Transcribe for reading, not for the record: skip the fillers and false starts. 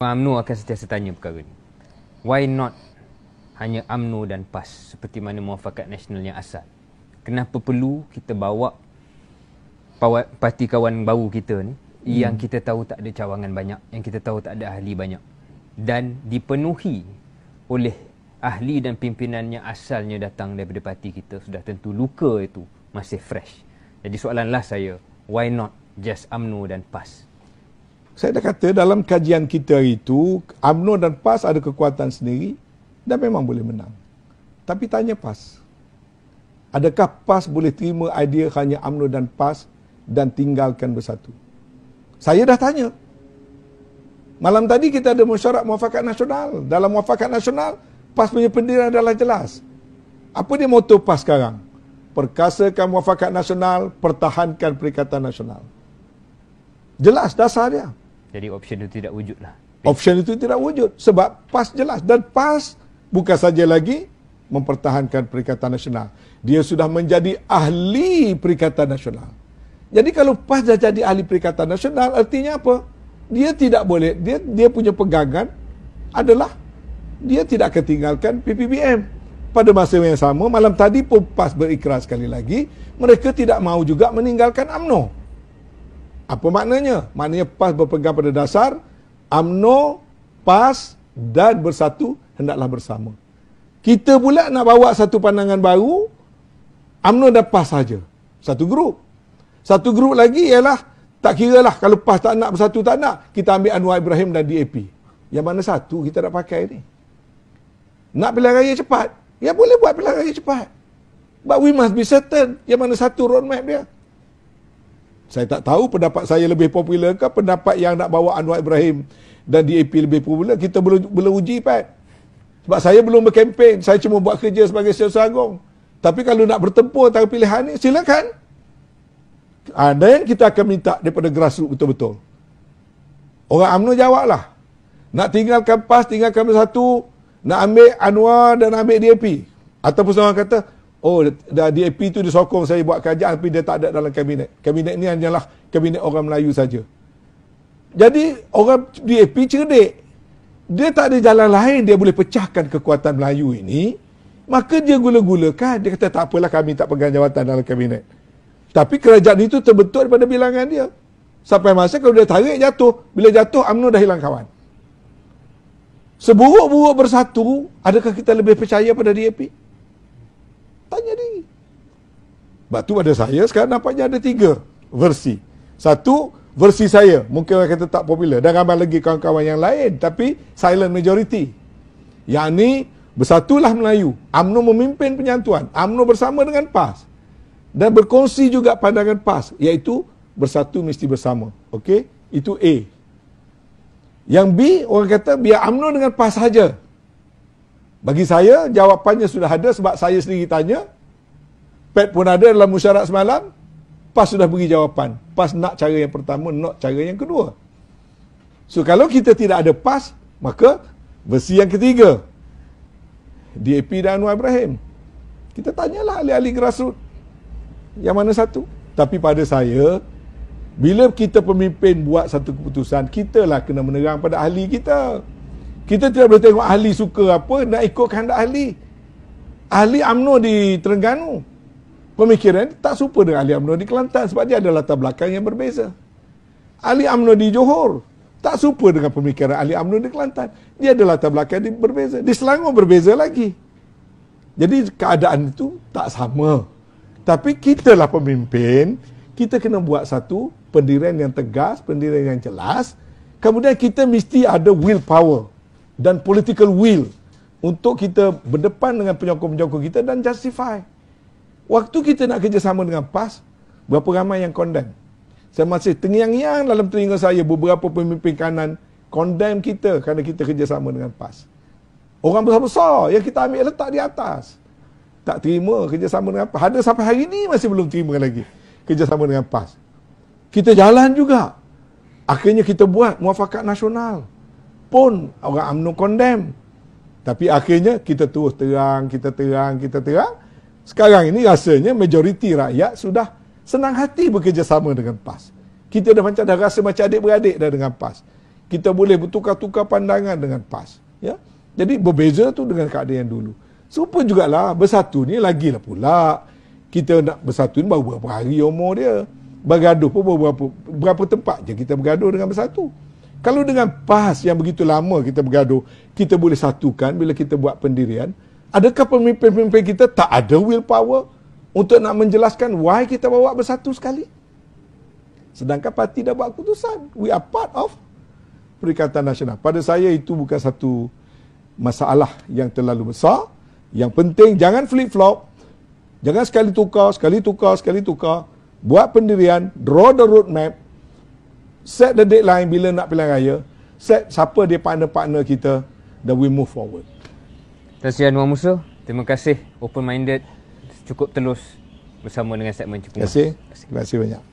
UMNO akan sentiasa tanya perkara ni. Why not hanya UMNO dan PAS seperti mana Muafakat Nasional yang asal? Kenapa perlu kita bawa parti kawan baru kita ni yang kita tahu tak ada cawangan banyak, yang kita tahu tak ada ahli banyak dan dipenuhi oleh ahli dan pimpinannya asalnya datang daripada parti kita, sudah tentu luka itu masih fresh. Jadi soalanlah saya, why not just UMNO dan PAS? Saya dah kata dalam kajian kita itu, UMNO dan PAS ada kekuatan sendiri dan memang boleh menang. Tapi tanya PAS. Adakah PAS boleh terima idea hanya UMNO dan PAS dan tinggalkan bersatu? Saya dah tanya. Malam tadi kita ada mesyuarat Muafakat Nasional. Dalam Muafakat Nasional, PAS punya pendirian adalah jelas. Apa dia moto PAS sekarang? Perkasakan Muafakat Nasional, pertahankan Perikatan Nasional. Jelas dasar dia. Jadi option itu tidak wujud lah. Option itu tidak wujud sebab PAS jelas. Dan PAS bukan saja lagi mempertahankan Perikatan Nasional. Dia sudah menjadi ahli Perikatan Nasional. Jadi kalau PAS dah jadi ahli Perikatan Nasional, artinya apa? Dia tidak boleh, dia punya pegangan adalah dia tidak akan tinggalkan PPBM. Pada masa yang sama, malam tadi pun PAS berikrar sekali lagi, mereka tidak mahu juga meninggalkan UMNO. Apa maknanya? Maknanya PAS berpegang pada dasar UMNO, PAS dan bersatu hendaklah bersama. Kita pula nak bawa satu pandangan baru, UMNO dan PAS saja. Satu grup. Satu grup lagi ialah tak kira lah kalau PAS tak nak bersatu tak nak, kita ambil Anwar Ibrahim dan DAP. Yang mana satu kita nak pakai ni? Nak pilihan raya cepat? Ya boleh buat pilihan raya cepat. But we must be certain yang mana satu roadmap dia. Saya tak tahu pendapat saya lebih popular ke pendapat yang nak bawa Anwar Ibrahim dan DAP lebih popular. Kita belum uji, Pat. Sebab saya belum berkempen. Saya cuma buat kerja sebagai Setiausaha Agung. Tapi kalau nak bertempur antara pilihan ni, silakan. Dan kita akan minta daripada grassroots betul-betul. Orang UMNO jawablah. Nak tinggalkan PAS, tinggalkan bersatu, nak ambil Anwar dan ambil DAP. Ataupun seorang kata, oh, DAP tu disokong saya buat kajian tapi dia tak ada dalam kabinet. Kabinet ni hanyalah kabinet orang Melayu saja. Jadi orang DAP cerdik. Dia tak ada jalan lain dia boleh pecahkan kekuatan Melayu ini. Maka dia gula-gulakan. Dia kata tak apalah kami tak pegang jawatan dalam kabinet. Tapi kerajaan itu terbentuk daripada bilangan dia. Sampai masa kalau dia tarik jatuh. Bila jatuh UMNO dah hilang kawan. Seburuk-buruk bersatu, adakah kita lebih percaya pada DAP? Tanya diri. Sebab tu pada saya sekarang nampaknya ada 3 versi. Satu, versi saya. Mungkin orang kata tak popular. Dan ramai lagi kawan-kawan yang lain. Tapi silent majority. Yang ni, bersatulah Melayu. UMNO memimpin penyatuan. UMNO bersama dengan PAS. Dan berkongsi juga pandangan PAS. Iaitu, bersatu mesti bersama. Okey? Itu A. Yang B, orang kata biar UMNO dengan PAS saja. Bagi saya, jawapannya sudah ada sebab saya sendiri tanya. PET pun ada dalam mesyuarat semalam. PAS sudah beri jawapan. PAS nak cara yang pertama, nak cara yang kedua. So, kalau kita tidak ada PAS, maka versi yang ketiga. DAP dan Anwar Ibrahim. Kita tanyalah ahli-ahli grassroots. Yang mana satu? Tapi pada saya, bila kita pemimpin buat satu keputusan, kita lah kena menerang pada ahli kita. Kita tidak boleh tengok ahli suka apa, nak ikut kehendak ahli. Ahli UMNO di Terengganu, pemikiran tak serupa dengan ahli UMNO di Kelantan sebab dia ada latar belakang yang berbeza. Ahli UMNO di Johor tak serupa dengan pemikiran ahli UMNO di Kelantan. Dia ada latar belakang yang berbeza. Di Selangor berbeza lagi. Jadi keadaan itu tak sama. Tapi kitalah pemimpin, kita kena buat satu pendirian yang tegas, pendirian yang jelas. Kemudian kita mesti ada willpower dan political will untuk kita berdepan dengan penyokong-penyokong kita dan justify. Waktu kita nak kerjasama dengan PAS, berapa ramai yang condemn? Saya masih terngiang-ngiang dalam telinga saya beberapa pemimpin kanan condemn kita kerana kita kerjasama dengan PAS. Orang besar-besar yang kita ambil letak di atas. Tak terima kerjasama dengan PAS. Ada sampai hari ini masih belum terima lagi kerjasama dengan PAS. Kita jalan juga. Akhirnya kita buat Muafakat Nasional. Pun orang UMNO condemn. Tapi akhirnya kita terus terang. Sekarang ini rasanya majoriti rakyat sudah senang hati bekerjasama dengan PAS. Kita dah rasa macam adik-beradik dah dengan PAS. kita boleh bertukar-tukar pandangan dengan PAS. Ya? Jadi berbeza tu dengan keadaan yang dulu. Serupa jugalah bersatu ni lagilah pula. Kita nak bersatu ni baru berapa hari umur dia. Bergaduh pun berapa tempat je kita bergaduh dengan bersatu. Kalau dengan PAS yang begitu lama kita bergaduh, kita boleh satukan bila kita buat pendirian. Adakah pemimpin-pemimpin kita tak ada willpower untuk nak menjelaskan why kita bawa bersatu sekali? Sedangkan parti dah buat keputusan. We are part of Perikatan Nasional. Pada saya itu bukan satu masalah yang terlalu besar. Yang penting jangan flip-flop. Jangan sekali tukar, sekali tukar, sekali tukar. Buat pendirian, draw the road map, set the deadline bila nak pilihan raya, set siapa dia partner-partner kita, then we move forward. Terima kasih Anwar Musa. Terima kasih open-minded, cukup telus bersama dengan segmen Cepu Mas. Terima kasih banyak.